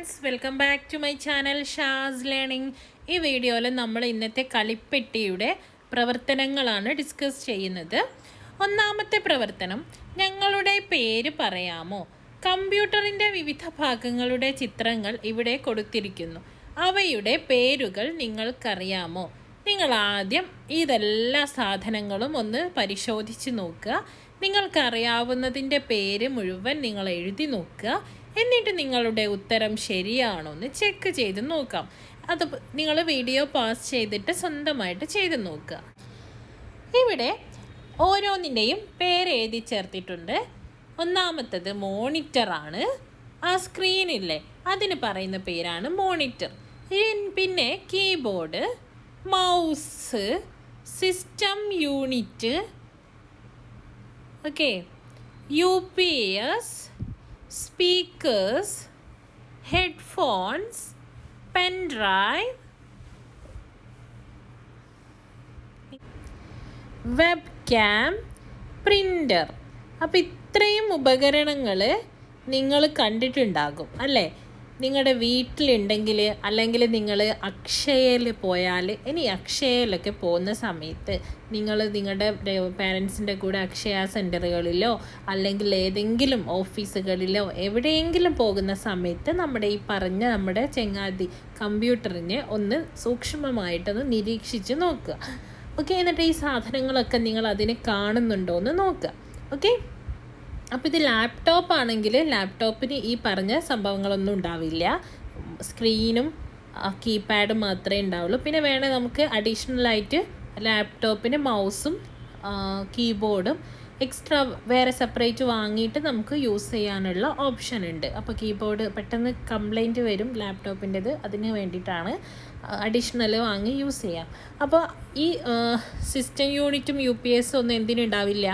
Friends, welcome back to my channel Shaz learning. ഈ വീഡിയോയിൽ നമ്മൾ ഇന്നത്തെ കളിപ്പെട്ടിയുടെ പ്രവർത്തനങ്ങളാണ് ഡിസ്കസ് ചെയ്യുന്നത്. ഒന്നാമത്തെ പ്രവർത്തനം, ഞങ്ങളുടെ പേര് പറയാമോ? കമ്പ്യൂട്ടറിൻ്റെ വിവിധ ഭാഗങ്ങളുടെ ചിത്രങ്ങൾ ഇവിടെ കൊടുത്തിരിക്കുന്നു. അവയുടെ പേരുകൾ നിങ്ങൾക്കറിയാമോ? നിങ്ങൾ ആദ്യം ഇതെല്ലാ സാധനങ്ങളും ഒന്ന് പരിശോധിച്ച് നോക്കുക. നിങ്ങൾക്കറിയാവുന്നതിൻ്റെ പേര് മുഴുവൻ നിങ്ങൾ എഴുതി നോക്കുക. എന്നിട്ട് നിങ്ങളുടെ ഉത്തരം ശരിയാണോ എന്ന് ചെക്ക് ചെയ്ത് നോക്കാം. അത് നിങ്ങൾ വീഡിയോ പാസ് ചെയ്തിട്ട് സ്വന്തമായിട്ട് ചെയ്ത് നോക്കുക. ഇവിടെ ഓരോന്നിൻ്റെയും പേര് എഴുതി ചേർത്തിട്ടുണ്ട്. ഒന്നാമത്തത് മോണിറ്ററാണ്. ആ സ്ക്രീനില്ലേ, അതിന് പറയുന്ന പേരാണ് മോണിറ്റർ. പിന്നെ keyboard, mouse, system unit, okay, UPS, speakers, headphones, pen drive, web cam, printer. അപ്പോൾ ഇത്രയും ഉപകരണങ്ങൾ നിങ്ങൾ കണ്ടിട്ടുണ്ടാകും അല്ലേ? നിങ്ങളുടെ വീട്ടിലുണ്ടെങ്കിൽ, അല്ലെങ്കിൽ നിങ്ങൾ അക്ഷയയിൽ പോയാൽ, ഇനി അക്ഷയയിലൊക്കെ പോകുന്ന സമയത്ത് നിങ്ങൾ നിങ്ങളുടെ പാരൻസിൻ്റെ കൂടെ അക്ഷയ സെൻറ്ററുകളിലോ അല്ലെങ്കിൽ ഏതെങ്കിലും ഓഫീസുകളിലോ എവിടെയെങ്കിലും പോകുന്ന സമയത്ത് നമ്മുടെ ചങ്ങാതി കമ്പ്യൂട്ടറിനെ ഒന്ന് സൂക്ഷ്മമായിട്ടൊന്ന് നിരീക്ഷിച്ച് നോക്കുക. ഓക്കെ, എന്നിട്ട് ഈ സാധനങ്ങളൊക്കെ നിങ്ങൾ അതിനെ കാണുന്നുണ്ടോ എന്ന് നോക്കുക. ഓക്കെ, അപ്പോൾ ഇത് ലാപ്ടോപ്പ് ആണെങ്കിൽ ലാപ്ടോപ്പിന് ഈ പറഞ്ഞ സംഭവങ്ങളൊന്നും ഉണ്ടാവില്ല. സ്ക്രീനും കീപാഡും മാത്രമേ ഉണ്ടാവുള്ളൂ. പിന്നെ വേണേൽ നമുക്ക് അഡീഷണലായിട്ട് ലാപ്ടോപ്പിന് മൗസും കീബോർഡും എക്സ്ട്രാ വേറെ സെപ്പറേറ്റ് വാങ്ങിയിട്ട് നമുക്ക് യൂസ് ചെയ്യാനുള്ള ഓപ്ഷൻ ഉണ്ട്. അപ്പോൾ കീബോർഡ് പെട്ടെന്ന് കംപ്ലൈൻറ്റ് വരും ലാപ്ടോപ്പിൻ്റെത്, അതിന് വേണ്ടിയിട്ടാണ് അഡീഷണൽ വാങ്ങി യൂസ് ചെയ്യാം. അപ്പോൾ ഈ സിസ്റ്റം യൂണിറ്റും UPS ഒന്നും എന്തിനുണ്ടാവില്ല?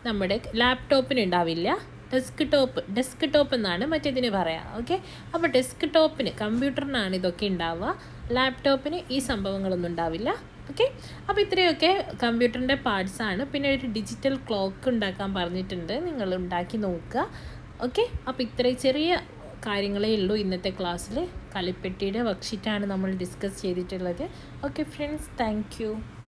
നമ്മുടെ ലാപ്ടോപ്പിന് ഉണ്ടാവില്ല. ഡെസ്ക് ടോപ്പ് എന്നാണ് മറ്റേതിന് പറയാം. ഓക്കെ, അപ്പോൾ ഡെസ്ക് ടോപ്പിന്, കമ്പ്യൂട്ടറിനാണ് ഇതൊക്കെ ഉണ്ടാവുക. ലാപ്ടോപ്പിന് ഈ സംഭവങ്ങളൊന്നും ഉണ്ടാവില്ല. ഓക്കെ, അപ്പോൾ ഇത്രയൊക്കെ കമ്പ്യൂട്ടറിൻ്റെ പാർട്സാണ്. പിന്നെ ഒരു ഡിജിറ്റൽ ക്ലോക്ക് ഉണ്ടാക്കാൻ പറഞ്ഞിട്ടുണ്ട്, നിങ്ങൾ ഉണ്ടാക്കി നോക്കുക. ഓക്കെ, അപ്പോൾ ഇത്രയും ചെറിയ കാര്യങ്ങളേ ഉള്ളൂ ഇന്നത്തെ ക്ലാസ്സിൽ. കളിപ്പെട്ടിയുടെ വർക്ക്ഷീറ്റാണ് നമ്മൾ ഡിസ്കസ് ചെയ്തിട്ടുള്ളത്. Okay friends, thank you.